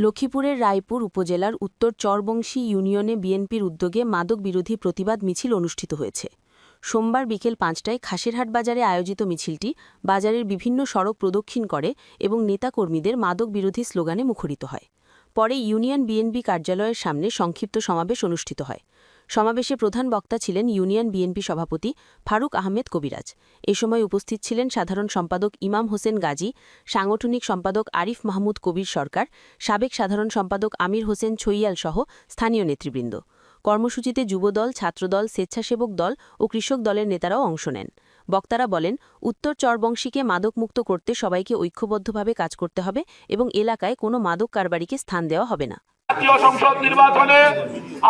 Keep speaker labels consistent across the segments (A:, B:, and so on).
A: লক্ষ্মীপুরের রায়পুর উপজেলার উত্তর চরবংশী ইউনিয়নে বিএনপির উদ্যোগে মাদক বিরোধী প্রতিবাদ মিছিল অনুষ্ঠিত হয়েছে। সোমবার বিকেল ৫টায় খাসিরহাট বাজারে আয়োজিত মিছিলটি বাজারের বিভিন্ন সড়ক প্রদক্ষিণ করে এবং নেতাকর্মীদের মাদক বিরোধী স্লোগানে মুখরিত হয়। পরে ইউনিয়ন বিএনপি কার্যালয়ের সামনে সংক্ষিপ্ত সমাবেশ অনুষ্ঠিত হয়। সমাবেশে প্রধান বক্তা ছিলেন ইউনিয়ন বিএনপি সভাপতি ফারুক আহমেদ কবিরাজ। এ সময় উপস্থিত ছিলেন সাধারণ সম্পাদক ইমাম হোসেন গাজী, সাংগঠনিক সম্পাদক আরিফ মাহমুদ কবির সরকার, সাবেক সাধারণ সম্পাদক আমির হোসেন ছৈয়াল সহ স্থানীয় নেতৃবৃন্দ। কর্মসূচিতে যুবদল, ছাত্রদল, স্বেচ্ছাসেবক দল ও কৃষক দলের নেতারাও অংশ নেন। বক্তারা বলেন, উত্তর চরবংশীকে মাদকমুক্ত করতে সবাইকে ঐক্যবদ্ধভাবে কাজ করতে হবে এবং এলাকায় কোনো মাদক কারবারিকে স্থান দেওয়া হবে না।
B: জাতীয় সংসদ নির্বাচনে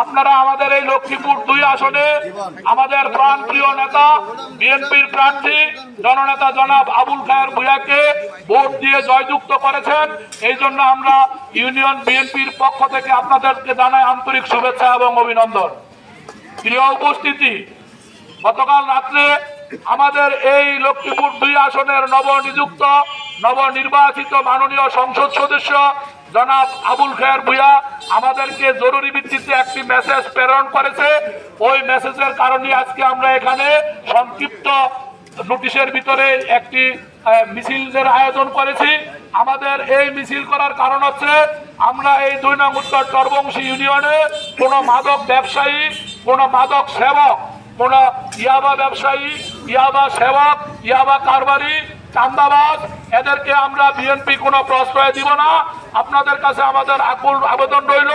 B: আপনারা আমাদের এই লক্ষ্মীপুর ২ আসনে আমাদের প্রাণপ্রিয় নেতা বিএনপির প্রার্থী জননেতা জনাব আবুল খায়ের ভূঁইয়াকে ভোট দিয়ে জয়যুক্ত করেছেন। এই জন্য আমরা ইউনিয়ন বিএনপির পক্ষ থেকে আপনাদেরকে জানাই আন্তরিক শুভেচ্ছা এবং অভিনন্দন। প্রিয় উপস্থিতি, গতকাল রাত্রে আমাদের এই লক্ষ্মীপুর ২ আসনের নবনির্বাচিত মাননীয় সংসদ সদস্য জনাব আবুল খায়ের ভূঁইয়া আমাদেরকে জরুরি ভিত্তিতে একটি মেসেজ প্রেরণ করেছে। ওই মেসেজের কারণে আজকে আমরা এখানে সংক্ষিপ্ত নোটিশের ভিতরে একটি মিছিলের আয়োজন করেছি। আমাদের এই মিছিল করার কারণ হচ্ছে, আমরা এই ২ নং উত্তর চরবংশী ইউনিয়নে কোনো মাদক ব্যবসায়ী, কোনো মাদক সেবক, কোনো ইয়াবা ব্যবসায়ী, ইয়াবা সেবক, ইয়াবা কারবারি, চাঁদাবাজ, এদেরকে আমরা বিএনপি কোনো প্রশ্রয় দিব না। আপনাদের কাছে আমাদের আকুল আবেদন রইল,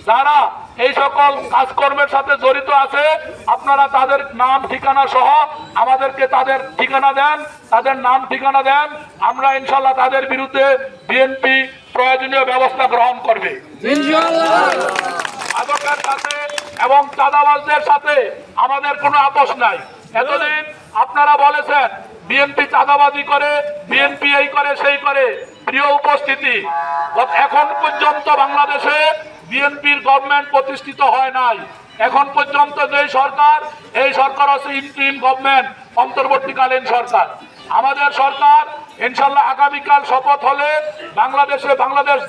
B: যারা এই সকল কাজকর্মের সাথে জড়িত আছে আপনারা তাদের নাম ঠিকানা সহ আমাদেরকে তাদের ঠিকানা দেন, তাদের নাম ঠিকানা দেন। আমরা ইনশাল্লাহ তাদের বিরুদ্ধে বিএনপি প্রয়োজনীয় ব্যবস্থা গ্রহণ করবে। মাদকের সাথে এবং চাঁদাবাজদের সাথে আমাদের কোনো আপোষ নাই। এতদিন আপনারা বলেছেন বিএনপি চাঁদাবাজি করে, বিএনপি এই করে সেই করে। প্রিয় উপস্থিতি, এখন পর্যন্ত বাংলাদেশে বিএনপির গভর্নমেন্ট প্রতিষ্ঠিত হয় নাই। এখন পর্যন্ত যে সরকার, এই সরকার হচ্ছে ইন্টারিম গভর্নমেন্ট, অন্তর্বর্তীকালীন সরকার। আমাদের সরকার ইনশাল্লাহ আগামীকাল শপথ হলে বাংলাদেশ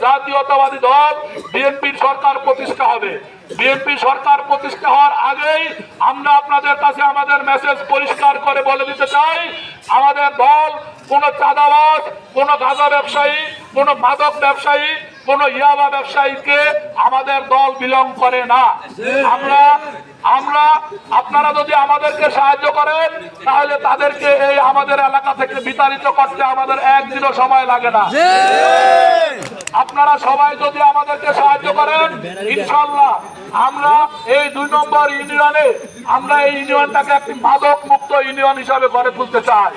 B: জাতীয়তাবাদী দল বিএনপির সরকার প্রতিষ্ঠা হবে। বিএনপি সরকার প্রতিষ্ঠা হওয়ার আগেই আমরা আপনাদের কাছে আমাদের মেসেজ পরিষ্কার করে বলে দিতে চাই, আমাদের দল কোনো চাঁদাবাজ, কোনো গাঁজা ব্যবসায়ী, কোনো মাদক ব্যবসায়ী, কোনো ইয়াবা ব্যবসায়ীকে আমাদের দল বিলং করে না। আপনারা যদি আমাদেরকে সাহায্য করেন তাহলে তাদেরকে এই আমাদের এলাকা থেকে বিতাড়িত করতে আমাদের একদিনও সময় লাগে না। আপনারা সবাই যদি আমাদেরকে সাহায্য করেন, ইনশাল্লাহ আমরা এই ২ নম্বর ইউনিয়নে আমরা এই ইউনিয়নটাকে একটি মাদক মুক্ত ইউনিয়ন হিসাবে গড়ে তুলতে চাই।